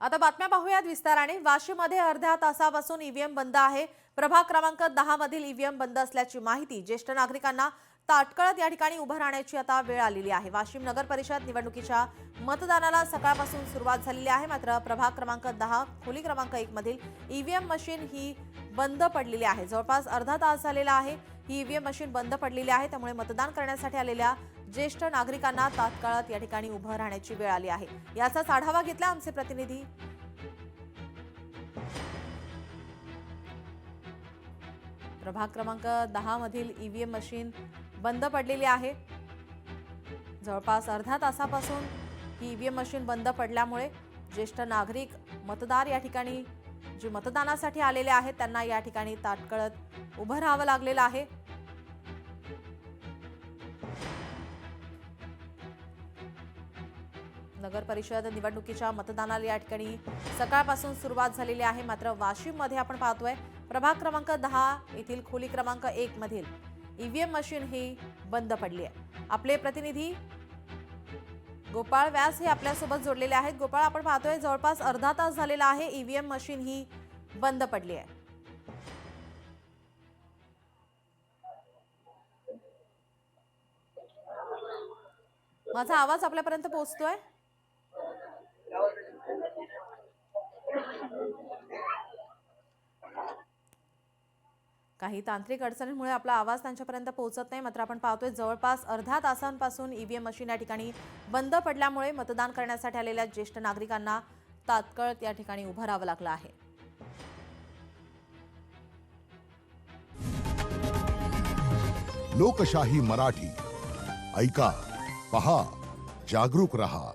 आता बातम्या पाहूयात विस्ताराने। वाशीमध्ये अर्ध्या तासापासून ईव्हीएम बंद आहे। प्रभाग क्रमांक 10 मधील ईव्हीएम बंद असल्याची माहिती। ज्येष्ठ नागरिकांना ताटकळत या ठिकाणी उभं राहण्याची आता वेळ आलेली आहे। वाशिम नगर परिषद निवडणुकीच्या मतदानाला सकाळपासून सुरुवात झालेली आहे। मात्र प्रभाग क्रमांक 10 खोली क्रमांक 1 मधील ईव्हीएम मशीन ही बंद पडलेली आहे। जवळपास अर्धा तास झालेला आहे ही ईव्हीएम मशीन बंद पडलेली आहे। त्यामुळे मतदान करण्यासाठी आलेल्या ज्येष्ठ नागरिकांना तात्काळात या ठिकाणी उभं राहण्याची वेळ आली आहे। याचाच आढावा घेतला आमचे प्रतिनिधी। प्रभाग क्रमांक 10 मधील ईव्हीएम मशीन बंद पडलेली आहे। जवळपास अर्धा तासापासून ही ईव्हीएम मशीन बंद पडल्यामुळे ज्येष्ठ नागरिक मतदार या ठिकाणी जे मतदानासाठी आलेले आहेत त्यांना या ठिकाणी ताटकळत उभं राहावं लागलेलं आहे। नगर परिषद निवडणुकीच्या मतदानाला या ठिकाणी सकाळपासून सुरुवात झालेली आहे। मात्र वाशिम मध्ये आपण पाहतोय प्रभाग क्रमांक 10 येथील खोली क्रमांक 1 मधील ईव्हीएम मशीन ही बंद पडली आहे। आपले प्रतिनिधी गोपाळ व्यास हे आपल्या सोबत जोडलेले आहेत। गोपाळ, आपण पाहतोय जवळपास अर्धा तास झालेला आहे ईव्हीएम मशीन ही बंद पडली आहे। माझा आवाज आपल्यापर्यंत पोहोचतोय? काही तांत्रिक अडचणींमुळे आपला आवाज त्यांच्यापर्यंत पोहोचत नाही। मात्र आपण पाहतोय जवळपास अर्धा तासांपासून ईव्हीएम मशीन या ठिकाणी बंद पडल्यामुळे मतदान करण्यासाठी आलेल्या ज्येष्ठ नागरिकांना तात्काळ या ठिकाणी उभं राहावं लागलं आहे। लोकशाही मराठी ऐका, पहा, जागरूक रहा।